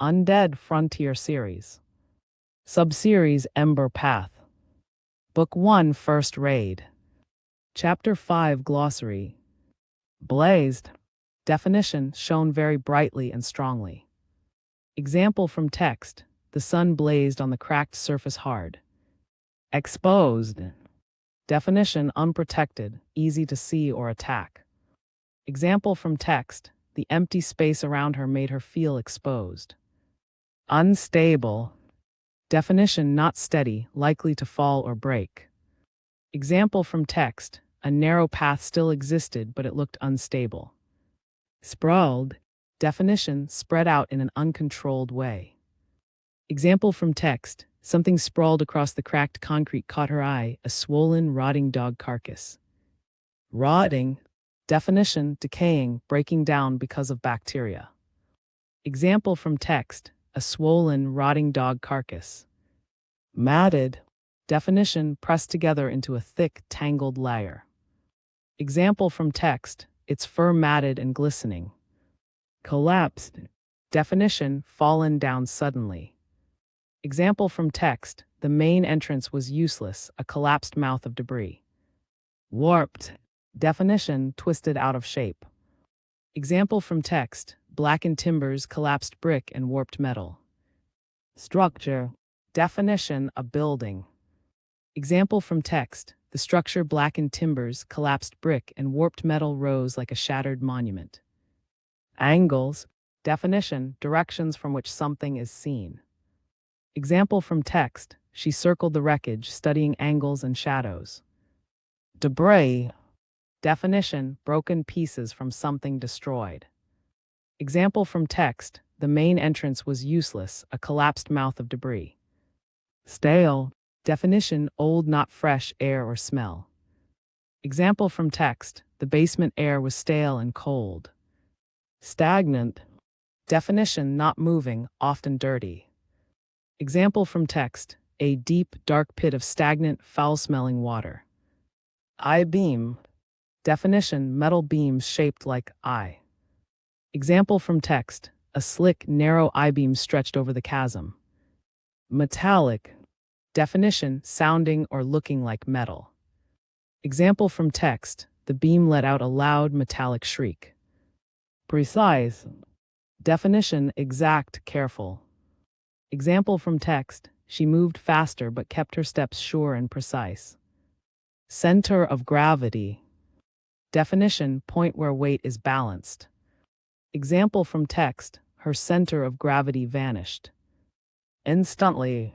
Undead Frontier series. Subseries Ember Path. Book 1 First Raid. Chapter 5 Glossary. Blazed. Definition shown very brightly and strongly. Example from text. The sun blazed on the cracked surface hard. Exposed. Definition unprotected, easy to see or attack. Example from text. The empty space around her made her feel exposed. Unstable. Definition not steady, likely to fall or break. Example from text. A narrow path still existed, but it looked unstable. Sprawled. Definition spread out in an uncontrolled way. Example from text. Something sprawled across the cracked concrete caught her eye, a swollen, rotting dog carcass. Rotting. Definition decaying, breaking down because of bacteria. Example from text. A swollen, rotting dog carcass. Matted. Definition pressed together into a thick, tangled layer. Example from text. Its fur matted and glistening. Collapsed. Definition fallen down suddenly. Example from text. The main entrance was useless, a collapsed mouth of debris. Warped. Definition twisted out of shape. Example from text. Blackened timbers, collapsed brick, and warped metal. Structure. Definition a building. Example from text. The structure blackened timbers, collapsed brick, and warped metal rose like a shattered monument. Angles. Definition directions from which something is seen. Example from text. She circled the wreckage, studying angles and shadows. Debris. Definition broken pieces from something destroyed. Example from text. The main entrance was useless, a collapsed mouth of debris. Stale. Definition old, not fresh air or smell. Example from text. The basement air was stale and cold. Stagnant. Definition not moving, often dirty. Example from text. A deep, dark pit of stagnant, foul-smelling water. I-beam. Definition metal beams shaped like eye. Example from text. A slick, narrow I-beam stretched over the chasm. Metallic. Definition sounding or looking like metal. Example from text. The beam let out a loud metallic shriek. Precise. Definition exact, careful. Example from text. She moved faster but kept her steps sure and precise. Center of gravity. Definition point where weight is balanced. Example from text. Her center of gravity vanished. Instantly.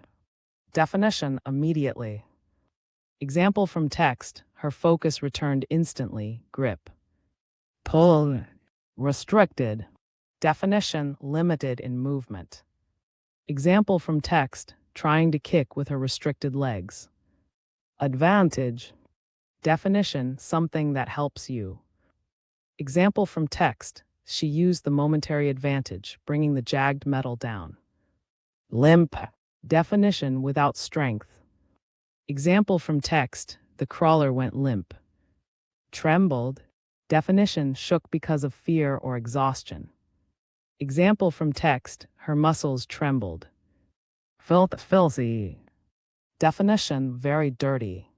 Definition immediately. Example from text. Her focus returned instantly, grip. Pull. Restricted. Definition limited in movement. Example from text. Trying to kick with her restricted legs. Advantage. Definition something that helps you. Example from text. She used the momentary advantage, bringing the jagged metal down. Limp. Definition without strength. Example from text. The crawler went limp. Trembled. Definition shook because of fear or exhaustion. Example from text. Her muscles trembled. Filthy. Definition very dirty.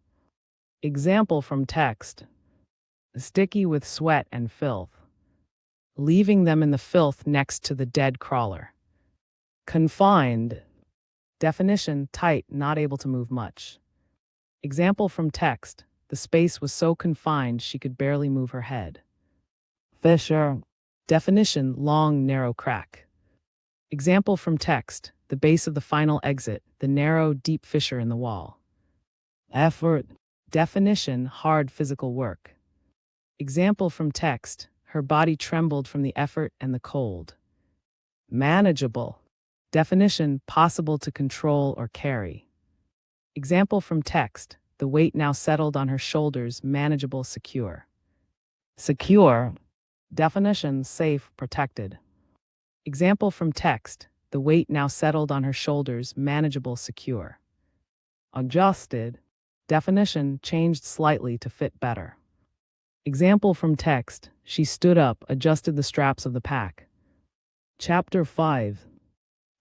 Example from text. Sticky with sweat and filth. Leaving them in the filth next to the dead crawler. Confined. Definition tight, not able to move much. Example from text. The space was so confined she could barely move her head. Fissure. Definition long, narrow crack. Example from text. The base of the final exit, the narrow, deep fissure in the wall. Effort. Definition hard physical work. Example from text. Her body trembled from the effort and the cold. Manageable. Definition possible to control or carry. Example from text. The weight now settled on her shoulders, manageable, secure. Secure. Definition safe, protected. Example from text. The weight now settled on her shoulders, manageable, secure. Adjusted. Definition changed slightly to fit better. Example from text. She stood up, adjusted the straps of the pack. Chapter 5.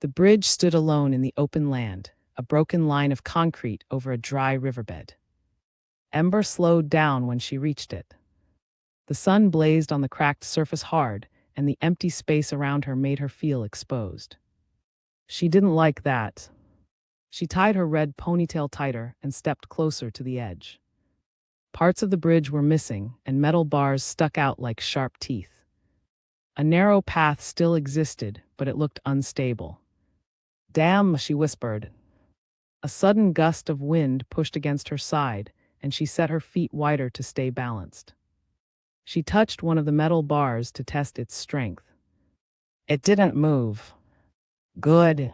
The bridge stood alone in the open land, a broken line of concrete over a dry riverbed. Ember slowed down when she reached it. The sun blazed on the cracked surface hard, and the empty space around her made her feel exposed. She didn't like that. She tied her red ponytail tighter and stepped closer to the edge. Parts of the bridge were missing, and metal bars stuck out like sharp teeth. A narrow path still existed, but it looked unstable. "Damn," she whispered. A sudden gust of wind pushed against her side, and she set her feet wider to stay balanced. She touched one of the metal bars to test its strength. It didn't move. Good.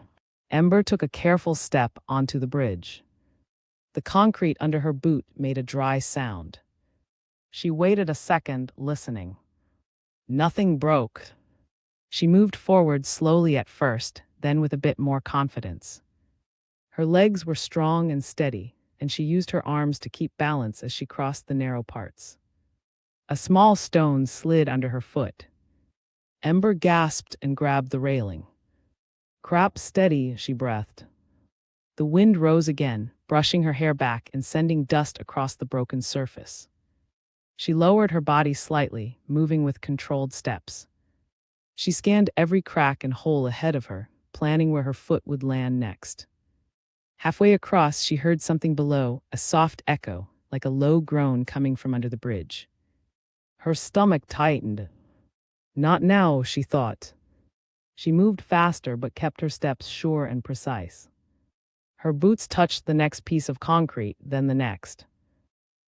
Ember took a careful step onto the bridge. The concrete under her boot made a dry sound. She waited a second, listening. Nothing broke. She moved forward slowly at first, then with a bit more confidence. Her legs were strong and steady, and she used her arms to keep balance as she crossed the narrow parts. A small stone slid under her foot. Ember gasped and grabbed the railing. "Crap, steady," she breathed. The wind rose again, brushing her hair back and sending dust across the broken surface. She lowered her body slightly, moving with controlled steps. She scanned every crack and hole ahead of her, planning where her foot would land next. Halfway across, she heard something below, a soft echo, like a low groan coming from under the bridge. Her stomach tightened. Not now, she thought. She moved faster but kept her steps sure and precise. Her boots touched the next piece of concrete, then the next.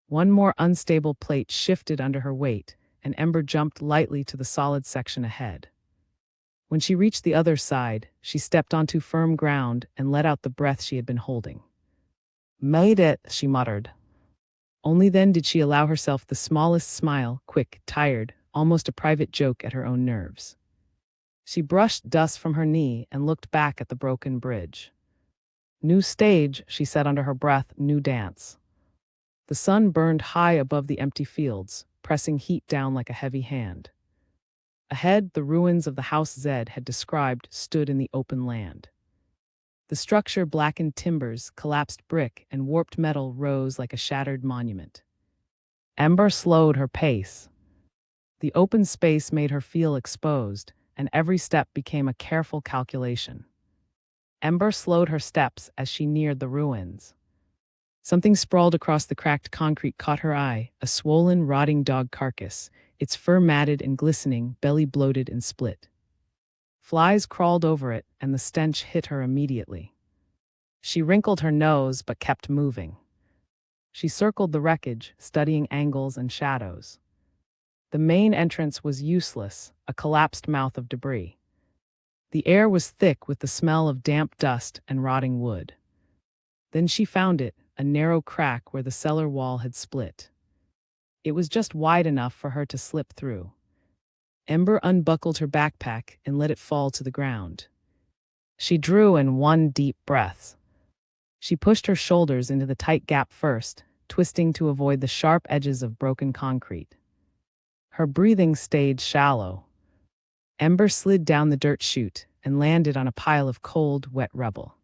One more unstable plate shifted under her weight, and Ember jumped lightly to the solid section ahead. When she reached the other side, she stepped onto firm ground and let out the breath she had been holding. "Made it," she muttered. Only then did she allow herself the smallest smile, quick, tired, almost a private joke at her own nerves. She brushed dust from her knee and looked back at the broken bridge. "New stage," she said under her breath, "new dance." The sun burned high above the empty fields, pressing heat down like a heavy hand. Ahead, the ruins of the house Zed had described stood in the open land. The structure, blackened timbers, collapsed brick, and warped metal rose like a shattered monument. Ember slowed her pace. The open space made her feel exposed, and every step became a careful calculation. Ember slowed her steps as she neared the ruins. Something sprawled across the cracked concrete caught her eye, a swollen, rotting dog carcass, its fur matted and glistening, belly bloated and split. Flies crawled over it, and the stench hit her immediately. She wrinkled her nose but kept moving. She circled the wreckage, studying angles and shadows. The main entrance was useless, a collapsed mouth of debris. The air was thick with the smell of damp dust and rotting wood. Then she found it, a narrow crack where the cellar wall had split. It was just wide enough for her to slip through. Ember unbuckled her backpack and let it fall to the ground. She drew in one deep breath. She pushed her shoulders into the tight gap first, twisting to avoid the sharp edges of broken concrete. Her breathing stayed shallow. Ember slid down the dirt chute and landed on a pile of cold, wet rubble.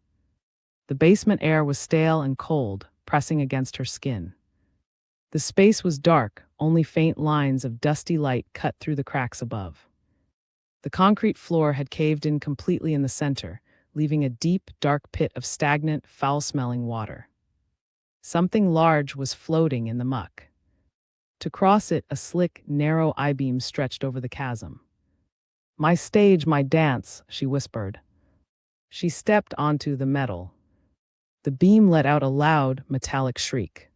The basement air was stale and cold, pressing against her skin. The space was dark, only faint lines of dusty light cut through the cracks above. The concrete floor had caved in completely in the center, leaving a deep, dark pit of stagnant, foul-smelling water. Something large was floating in the muck. To cross it, a slick, narrow I-beam stretched over the chasm. "My stage, my dance," she whispered. She stepped onto the metal. The beam let out a loud, metallic shriek.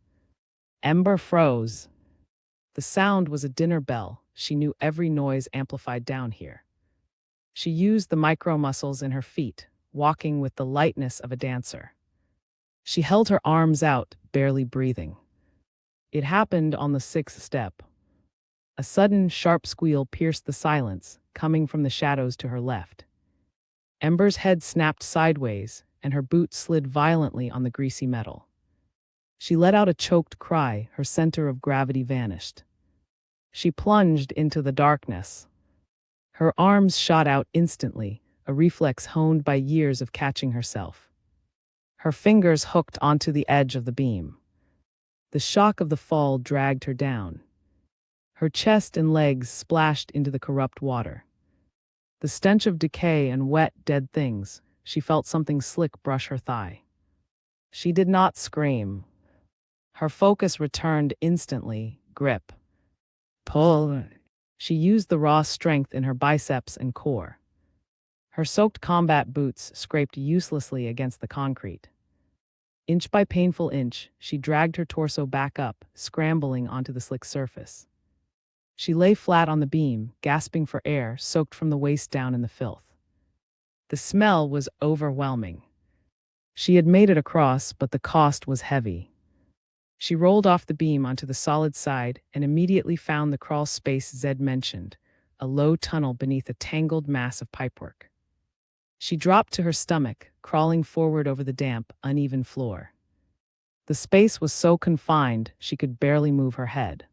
Ember froze. The sound was a dinner bell. She knew every noise amplified down here. She used the micro-muscles in her feet, walking with the lightness of a dancer. She held her arms out, barely breathing. It happened on the sixth step. A sudden, sharp squeal pierced the silence, coming from the shadows to her left. Ember's head snapped sideways, and her boot slid violently on the greasy metal. She let out a choked cry, her center of gravity vanished. She plunged into the darkness. Her arms shot out instantly, a reflex honed by years of catching herself. Her fingers hooked onto the edge of the beam. The shock of the fall dragged her down. Her chest and legs splashed into the corrupt water. The stench of decay and wet, dead things, she felt something slick brush her thigh. She did not scream. Her focus returned instantly. Grip. Pull. She used the raw strength in her biceps and core. Her soaked combat boots scraped uselessly against the concrete. Inch by painful inch, she dragged her torso back up, scrambling onto the slick surface. She lay flat on the beam, gasping for air, soaked from the waist down in the filth. The smell was overwhelming. She had made it across, but the cost was heavy. She rolled off the beam onto the solid side and immediately found the crawl space Zed mentioned, a low tunnel beneath a tangled mass of pipework. She dropped to her stomach, crawling forward over the damp, uneven floor. The space was so confined she could barely move her head.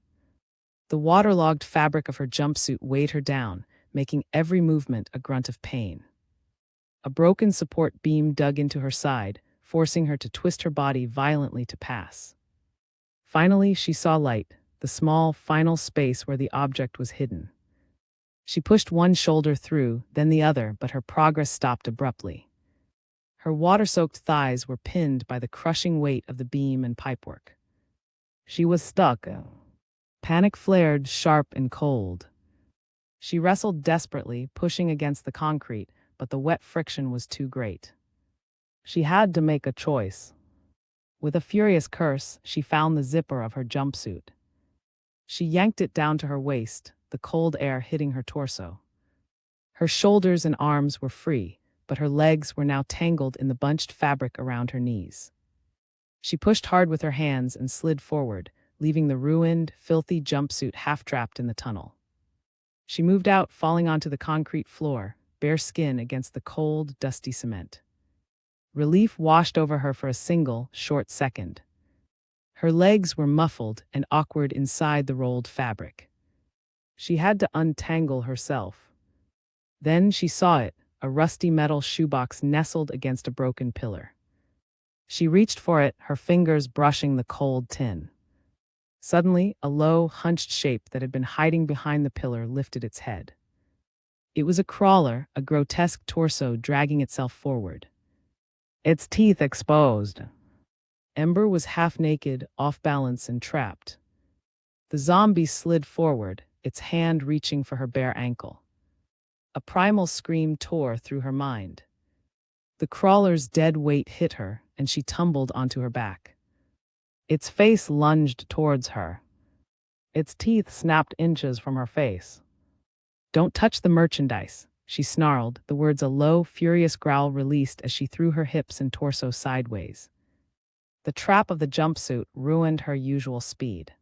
The waterlogged fabric of her jumpsuit weighed her down, making every movement a grunt of pain. A broken support beam dug into her side, forcing her to twist her body violently to pass. Finally, she saw light, the small, final space where the object was hidden. She pushed one shoulder through, then the other, but her progress stopped abruptly. Her water-soaked thighs were pinned by the crushing weight of the beam and pipework. She was stuck. Panic flared, sharp and cold. She wrestled desperately, pushing against the concrete, but the wet friction was too great. She had to make a choice. With a furious curse, she found the zipper of her jumpsuit. She yanked it down to her waist, the cold air hitting her torso. Her shoulders and arms were free, but her legs were now tangled in the bunched fabric around her knees. She pushed hard with her hands and slid forward, leaving the ruined, filthy jumpsuit half-trapped in the tunnel. She moved out, falling onto the concrete floor, bare skin against the cold, dusty cement. Relief washed over her for a single, short second. Her legs were muffled and awkward inside the rolled fabric. She had to untangle herself. Then she saw it, a rusty metal shoebox nestled against a broken pillar. She reached for it, her fingers brushing the cold tin. Suddenly, a low, hunched shape that had been hiding behind the pillar lifted its head. It was a crawler, a grotesque torso dragging itself forward. Its teeth exposed. Ember was half-naked, off-balance, and trapped. The zombie slid forward, its hand reaching for her bare ankle. A primal scream tore through her mind. The crawler's dead weight hit her, and she tumbled onto her back. Its face lunged towards her. Its teeth snapped inches from her face. "Don't touch the merchandise," she snarled, the words a low, furious growl released as she threw her hips and torso sideways. The trap of the jumpsuit ruined her usual speed.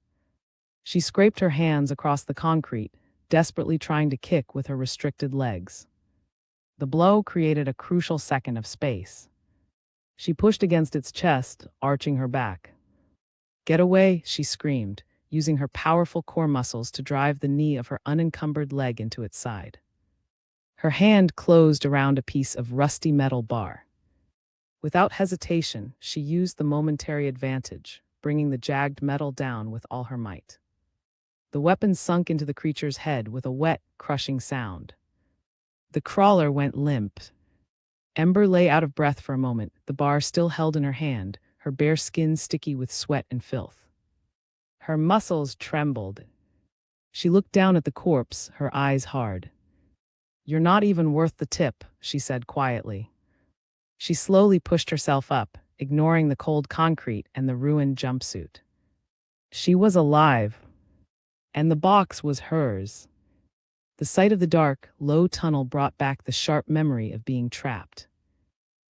She scraped her hands across the concrete, desperately trying to kick with her restricted legs. The blow created a crucial second of space. She pushed against its chest, arching her back. "Get away," she screamed, using her powerful core muscles to drive the knee of her unencumbered leg into its side. Her hand closed around a piece of rusty metal bar. Without hesitation, she used the momentary advantage, bringing the jagged metal down with all her might. The weapon sunk into the creature's head with a wet, crushing sound. The crawler went limp. Ember lay out of breath for a moment, the bar still held in her hand, her bare skin sticky with sweat and filth. Her muscles trembled. She looked down at the corpse, her eyes hard. "You're not even worth the tip," she said quietly. She slowly pushed herself up, ignoring the cold concrete and the ruined jumpsuit. She was alive, and the box was hers. The sight of the dark, low tunnel brought back the sharp memory of being trapped.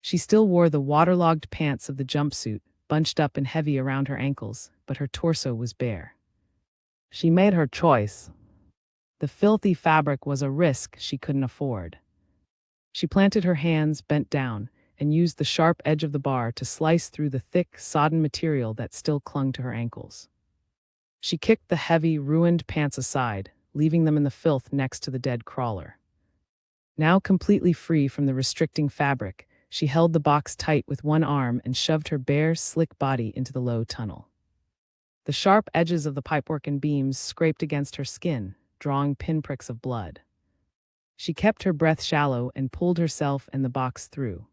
She still wore the waterlogged pants of the jumpsuit, bunched up and heavy around her ankles, but her torso was bare. She made her choice. The filthy fabric was a risk she couldn't afford. She planted her hands, bent down, and used the sharp edge of the bar to slice through the thick, sodden material that still clung to her ankles. She kicked the heavy, ruined pants aside, leaving them in the filth next to the dead crawler. Now completely free from the restricting fabric, she held the box tight with one arm and shoved her bare, slick body into the low tunnel. The sharp edges of the pipework and beams scraped against her skin, drawing pinpricks of blood. She kept her breath shallow and pulled herself and the box through.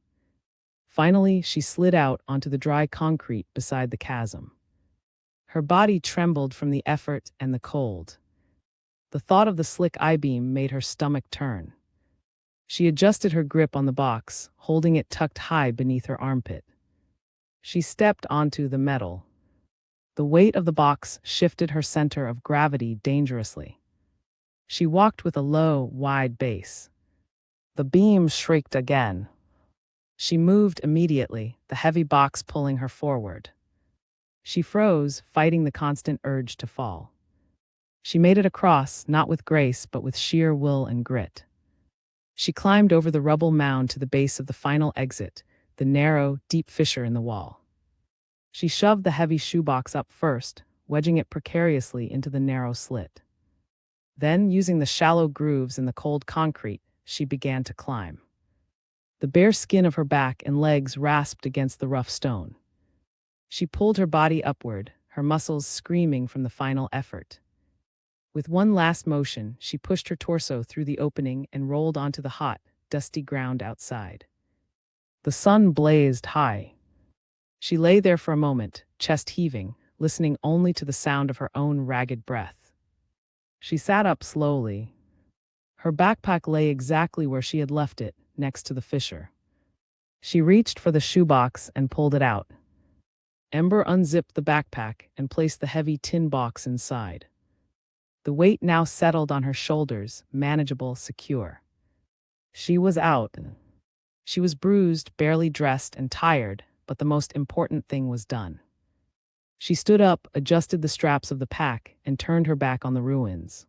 Finally, she slid out onto the dry concrete beside the chasm. Her body trembled from the effort and the cold. The thought of the slick I-beam made her stomach turn. She adjusted her grip on the box, holding it tucked high beneath her armpit. She stepped onto the metal. The weight of the box shifted her center of gravity dangerously. She walked with a low, wide base. The beam shrieked again. She moved immediately, the heavy box pulling her forward. She froze, fighting the constant urge to fall. She made it across, not with grace, but with sheer will and grit. She climbed over the rubble mound to the base of the final exit, the narrow, deep fissure in the wall. She shoved the heavy shoebox up first, wedging it precariously into the narrow slit. Then, using the shallow grooves in the cold concrete, she began to climb. The bare skin of her back and legs rasped against the rough stone. She pulled her body upward, her muscles screaming from the final effort. With one last motion, she pushed her torso through the opening and rolled onto the hot, dusty ground outside. The sun blazed high. She lay there for a moment, chest heaving, listening only to the sound of her own ragged breath. She sat up slowly. Her backpack lay exactly where she had left it, next to the fissure. She reached for the shoebox and pulled it out. Ember unzipped the backpack and placed the heavy tin box inside. The weight now settled on her shoulders, manageable, secure. She was out. She was bruised, barely dressed, and tired, but the most important thing was done. She stood up, adjusted the straps of the pack, and turned her back on the ruins.